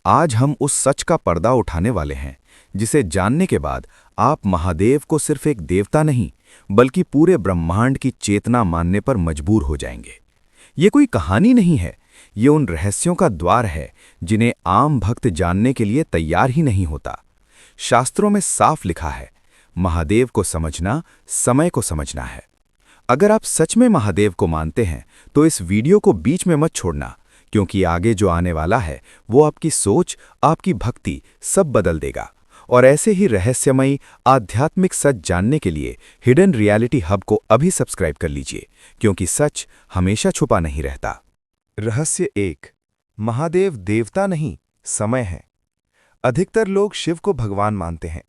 आज हम उस सच का पर्दा उठाने वाले हैं जिसे जानने के बाद आप महादेव को सिर्फ एक देवता नहीं बल्कि पूरे ब्रह्मांड की चेतना मानने पर मजबूर हो जाएंगे। ये कोई कहानी नहीं है, ये उन रहस्यों का द्वार है जिन्हें आम भक्त जानने के लिए तैयार ही नहीं होता। शास्त्रों में साफ लिखा है, महादेव को समझना समय को समझना है। अगर आप सच में महादेव को मानते हैं तो इस वीडियो को बीच में मत छोड़ना, क्योंकि आगे जो आने वाला है वो आपकी सोच, आपकी भक्ति सब बदल देगा। और ऐसे ही रहस्यमयी आध्यात्मिक सच जानने के लिए हिडन रियलिटी हब को अभी सब्सक्राइब कर लीजिए, क्योंकि सच हमेशा छुपा नहीं रहता। रहस्य 1। महादेव देवता नहीं, समय है। अधिकतर लोग शिव को भगवान मानते हैं,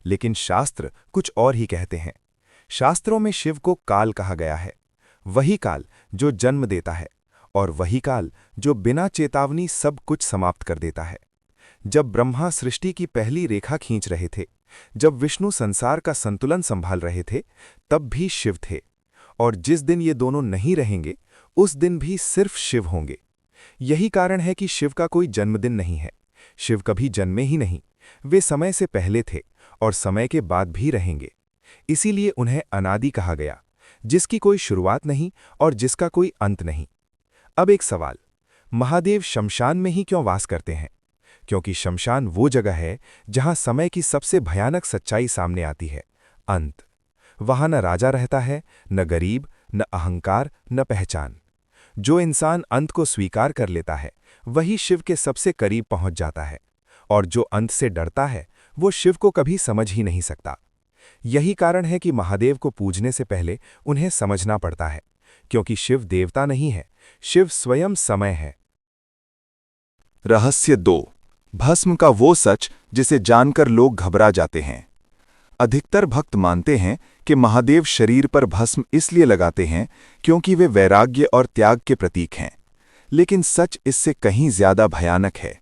लेकिन शास्त्र कुछ और ही कहते हैं। शास्त्रों में शिव को काल कहा गया है, वही काल जो जन्म देता है और वही काल जो बिना चेतावनी सब कुछ समाप्त कर देता है। जब ब्रह्मा सृष्टि की पहली रेखा खींच रहे थे, जब विष्णु संसार का संतुलन संभाल रहे थे, तब भी शिव थे। और जिस दिन ये दोनों नहीं रहेंगे, उस दिन भी सिर्फ शिव होंगे। यही कारण है कि शिव का कोई जन्मदिन नहीं है। शिव कभी जन्मे ही नहीं, वे समय से पहले थे और समय के बाद भी रहेंगे। इसीलिए उन्हें अनादि कहा गया, जिसकी कोई शुरुआत नहीं और जिसका कोई अंत नहीं। अब एक सवाल, महादेव शमशान में ही क्यों वास करते हैं? क्योंकि शमशान वो जगह है जहां समय की सबसे भयानक सच्चाई सामने आती है, अंत। वहां न राजा रहता है, न गरीब, न अहंकार, न पहचान। जो इंसान अंत को स्वीकार कर लेता है वही शिव के सबसे करीब पहुंच जाता है, और जो अंत से डरता है वो शिव को कभी समझ ही नहीं सकता। यही कारण है कि महादेव को पूजने से पहले उन्हें समझना पड़ता है, क्योंकि शिव देवता नहीं है, शिव स्वयं समय है। रहस्य 2। भस्म का वो सच जिसे जानकर लोग घबरा जाते हैं। अधिकतर भक्त मानते हैं कि महादेव शरीर पर भस्म इसलिए लगाते हैं क्योंकि वे वैराग्य और त्याग के प्रतीक हैं, लेकिन सच इससे कहीं ज्यादा भयानक है।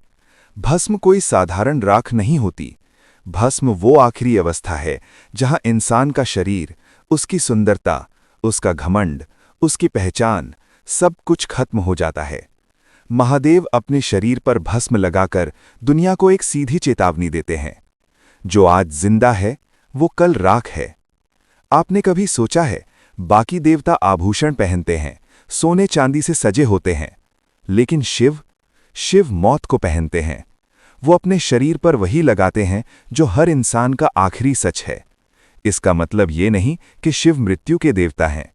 भस्म कोई साधारण राख नहीं होती। भस्म वो आखिरी अवस्था है जहां इंसान का शरीर, उसकी सुंदरता, उसका घमंड, उसकी पहचान, सब कुछ खत्म हो जाता है। महादेव अपने शरीर पर भस्म लगाकर दुनिया को एक सीधी चेतावनी देते हैं, जो आज जिंदा है वो कल राख है। आपने कभी सोचा है, बाकी देवता आभूषण पहनते हैं, सोने चांदी से सजे होते हैं, लेकिन शिव मौत को पहनते हैं। वो अपने शरीर पर वही लगाते हैं जो हर इंसान का आखिरी सच है। इसका मतलब ये नहीं कि शिव मृत्यु के देवता हैं,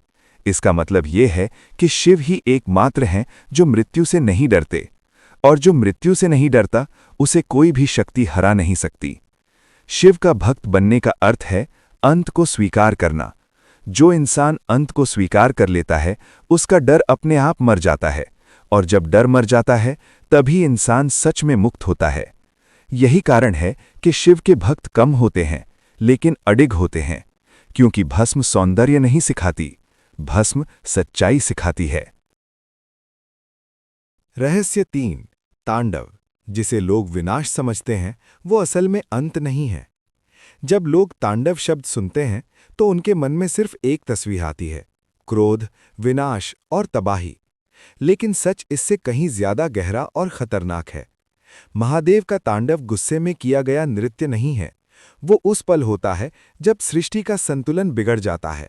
इसका मतलब ये है कि शिव ही एकमात्र हैं जो मृत्यु से नहीं डरते, और जो मृत्यु से नहीं डरता उसे कोई भी शक्ति हरा नहीं सकती। शिव का भक्त बनने का अर्थ है अंत को स्वीकार करना। जो इंसान अंत को स्वीकार कर लेता है उसका डर अपने आप मर जाता है, और जब डर मर जाता है तभी इंसान सच में मुक्त होता है। यही कारण है कि शिव के भक्त कम होते हैं लेकिन अडिग होते हैं, क्योंकि भस्म सौंदर्य नहीं सिखाती, भस्म सच्चाई सिखाती है। रहस्य 3। तांडव, जिसे लोग विनाश समझते हैं, वो असल में अंत नहीं है। जब लोग तांडव शब्द सुनते हैं तो उनके मन में सिर्फ एक तस्वीर आती है, क्रोध, विनाश और तबाही। लेकिन सच इससे कहीं ज्यादा गहरा और खतरनाक है। महादेव का तांडव गुस्से में किया गया नृत्य नहीं है, वो उस पल होता है जब सृष्टि का संतुलन बिगड़ जाता है।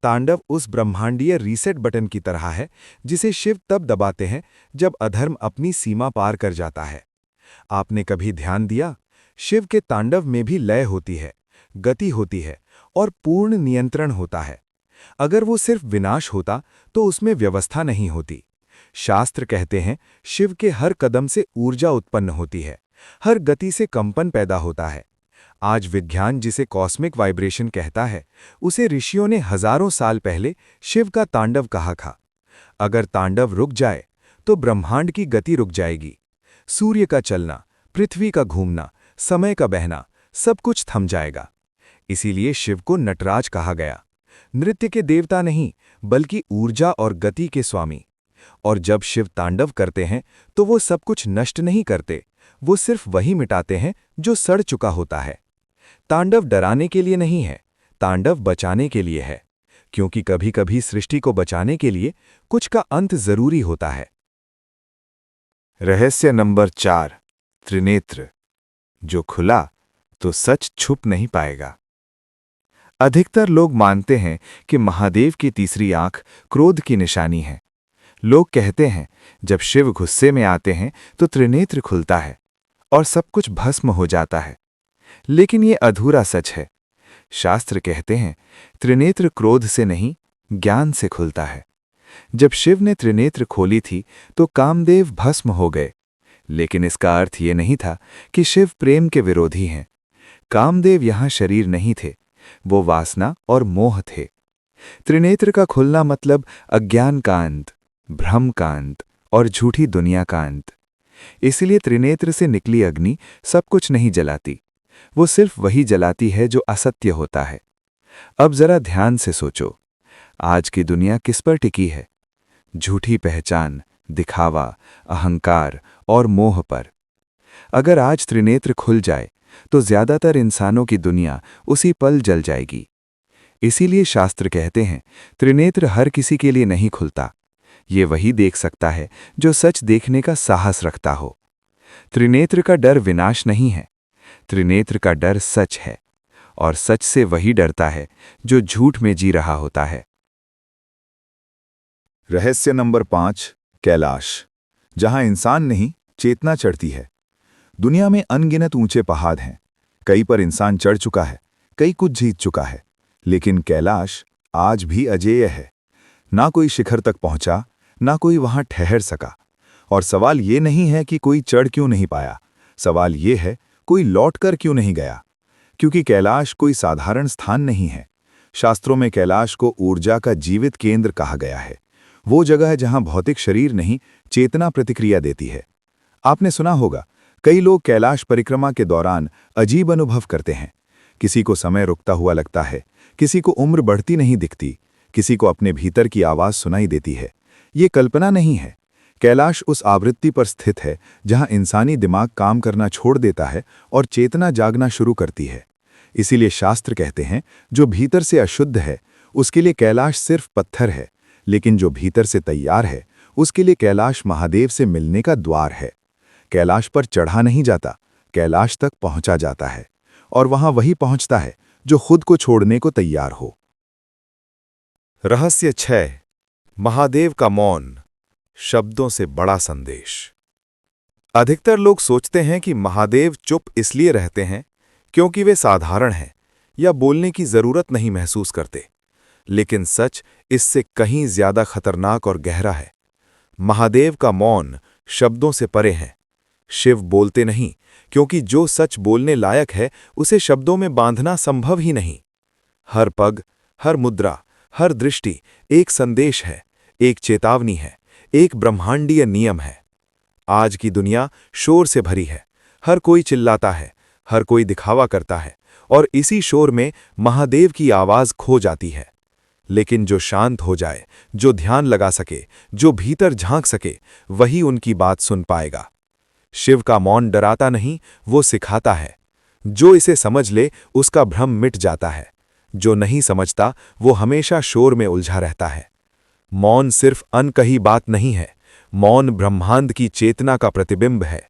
तांडव उस ब्रह्मांडीय रीसेट बटन की तरह है जिसे शिव तब दबाते हैं जब अधर्म अपनी सीमा पार कर जाता है। आपने कभी ध्यान दिया, शिव के तांडव में भी लय होती है, गति होती है और पूर्ण नियंत्रण होता है। अगर वो सिर्फ विनाश होता तो उसमें व्यवस्था नहीं होती। शास्त्र कहते हैं शिव के हर कदम से ऊर्जा उत्पन्न होती है, हर गति से कंपन पैदा होता है। आज विज्ञान जिसे कॉस्मिक वाइब्रेशन कहता है, उसे ऋषियों ने हजारों साल पहले शिव का तांडव कहा था। अगर तांडव रुक जाए तो ब्रह्मांड की गति रुक जाएगी। सूर्य का चलना, पृथ्वी का घूमना, समय का बहना, सब कुछ थम जाएगा। इसीलिए शिव को नटराज कहा गया, नृत्य के देवता नहीं बल्कि ऊर्जा और गति के स्वामी। और जब शिव तांडव करते हैं तो वो सब कुछ नष्ट नहीं करते, वो सिर्फ वही मिटाते हैं जो सड़ चुका होता है। तांडव डराने के लिए नहीं है, तांडव बचाने के लिए है, क्योंकि कभी कभी सृष्टि को बचाने के लिए कुछ का अंत जरूरी होता है। रहस्य नंबर 4। त्रिनेत्र, जो खुला तो सच छुप नहीं पाएगा। अधिकतर लोग मानते हैं कि महादेव की तीसरी आंख क्रोध की निशानी है। लोग कहते हैं जब शिव गुस्से में आते हैं तो त्रिनेत्र खुलता है और सब कुछ भस्म हो जाता है। लेकिन ये अधूरा सच है। शास्त्र कहते हैं त्रिनेत्र क्रोध से नहीं, ज्ञान से खुलता है। जब शिव ने त्रिनेत्र खोली थी तो कामदेव भस्म हो गए, लेकिन इसका अर्थ ये नहीं था कि शिव प्रेम के विरोधी हैं। कामदेव यहां शरीर नहीं थे, वो वासना और मोह थे। त्रिनेत्र का खुलना मतलब अज्ञान का अंत, भ्रम का अंत और झूठी दुनिया का अंत। इसलिए त्रिनेत्र से निकली अग्नि सब कुछ नहीं जलाती, वो सिर्फ वही जलाती है जो असत्य होता है। अब जरा ध्यान से सोचो, आज की दुनिया किस पर टिकी है? झूठी पहचान, दिखावा, अहंकार और मोह पर। अगर आज त्रिनेत्र खुल जाए तो ज्यादातर इंसानों की दुनिया उसी पल जल जाएगी। इसीलिए शास्त्र कहते हैं त्रिनेत्र हर किसी के लिए नहीं खुलता। ये वही देख सकता है जो सच देखने का साहस रखता हो। त्रिनेत्र का डर विनाश नहीं है, त्रिनेत्र का डर सच है, और सच से वही डरता है जो झूठ में जी रहा होता है। रहस्य नंबर 5, कैलाश, जहां इंसान नहीं चेतना चढ़ती है। दुनिया में अनगिनत ऊंचे पहाड़ हैं, कई पर इंसान चढ़ चुका है, कई कुछ जीत चुका है, लेकिन कैलाश आज भी अजेय है। ना कोई शिखर तक पहुंचा, ना कोई वहां ठहर सका। और सवाल ये नहीं है कि कोई चढ़ क्यों नहीं पाया, सवाल ये है कोई लौटकर क्यों नहीं गया। क्योंकि कैलाश कोई साधारण स्थान नहीं है। शास्त्रों में कैलाश को ऊर्जा का जीवित केंद्र कहा गया है। वो जगह है जहां भौतिक शरीर नहीं, चेतना प्रतिक्रिया देती है। आपने सुना होगा, कई लोग कैलाश परिक्रमा के दौरान अजीब अनुभव करते हैं। किसी को समय रुकता हुआ लगता है, किसी को उम्र बढ़ती नहीं दिखती, किसी को अपने भीतर की आवाज सुनाई देती है। ये कल्पना नहीं है। कैलाश उस आवृत्ति पर स्थित है जहां इंसानी दिमाग काम करना छोड़ देता है और चेतना जागना शुरू करती है। इसीलिए शास्त्र कहते हैं जो भीतर से अशुद्ध है उसके लिए कैलाश सिर्फ पत्थर है, लेकिन जो भीतर से तैयार है उसके लिए कैलाश महादेव से मिलने का द्वार है। कैलाश पर चढ़ा नहीं जाता, कैलाश तक पहुंचा जाता है, और वहां वही पहुंचता है जो खुद को छोड़ने को तैयार हो। रहस्य 6, महादेव का मौन, शब्दों से बड़ा संदेश। अधिकतर लोग सोचते हैं कि महादेव चुप इसलिए रहते हैं क्योंकि वे साधारण हैं या बोलने की जरूरत नहीं महसूस करते, लेकिन सच इससे कहीं ज्यादा खतरनाक और गहरा है। महादेव का मौन शब्दों से परे है। शिव बोलते नहीं क्योंकि जो सच बोलने लायक है उसे शब्दों में बांधना संभव ही नहीं। हर पग, हर मुद्रा, हर दृष्टि एक संदेश है, एक चेतावनी है, एक ब्रह्मांडीय नियम है। आज की दुनिया शोर से भरी है, हर कोई चिल्लाता है, हर कोई दिखावा करता है, और इसी शोर में महादेव की आवाज खो जाती है। लेकिन जो शांत हो जाए, जो ध्यान लगा सके, जो भीतर झांक सके, वही उनकी बात सुन पाएगा। शिव का मौन डराता नहीं, वो सिखाता है। जो इसे समझ ले उसका भ्रम मिट जाता है, जो नहीं समझता वो हमेशा शोर में उलझा रहता है। मौन सिर्फ अनकही बात नहीं है, मौन ब्रह्मांड की चेतना का प्रतिबिंब है,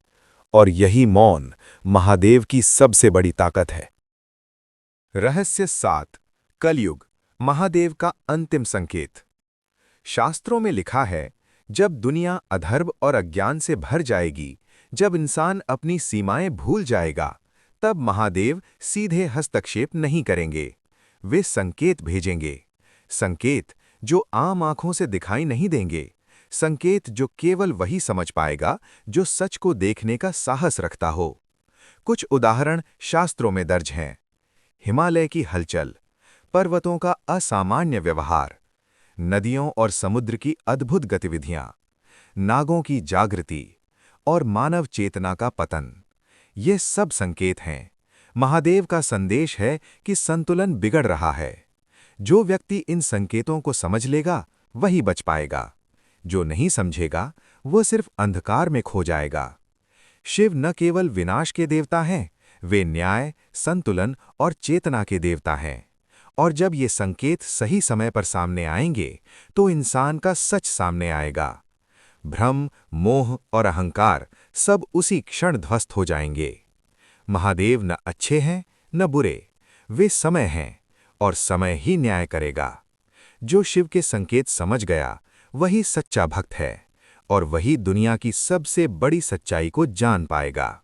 और यही मौन महादेव की सबसे बड़ी ताकत है। रहस्य 7, कलयुग, महादेव का अंतिम संकेत। शास्त्रों में लिखा है, जब दुनिया अधर्म और अज्ञान से भर जाएगी, जब इंसान अपनी सीमाएं भूल जाएगा, तब महादेव सीधे हस्तक्षेप नहीं करेंगे। वे संकेत भेजेंगे, संकेत जो आम आंखों से दिखाई नहीं देंगे, संकेत जो केवल वही समझ पाएगा जो सच को देखने का साहस रखता हो। कुछ उदाहरण शास्त्रों में दर्ज हैं। हिमालय की हलचल, पर्वतों का असामान्य व्यवहार, नदियों और समुद्र की अद्भुत गतिविधियां, नागों की जागृति और मानव चेतना का पतन। ये सब संकेत हैं। महादेव का संदेश है कि संतुलन बिगड़ रहा है। जो व्यक्ति इन संकेतों को समझ लेगा वही बच पाएगा, जो नहीं समझेगा वो सिर्फ अंधकार में खो जाएगा। शिव न केवल विनाश के देवता हैं, वे न्याय, संतुलन और चेतना के देवता हैं। और जब ये संकेत सही समय पर सामने आएंगे तो इंसान का सच सामने आएगा। भ्रम, मोह और अहंकार सब उसी क्षण ध्वस्त हो जाएंगे। महादेव न अच्छे हैं न बुरे, वे समय हैं और समय ही न्याय करेगा। जो शिव के संकेत समझ गया वही सच्चा भक्त है और वही दुनिया की सबसे बड़ी सच्चाई को जान पाएगा।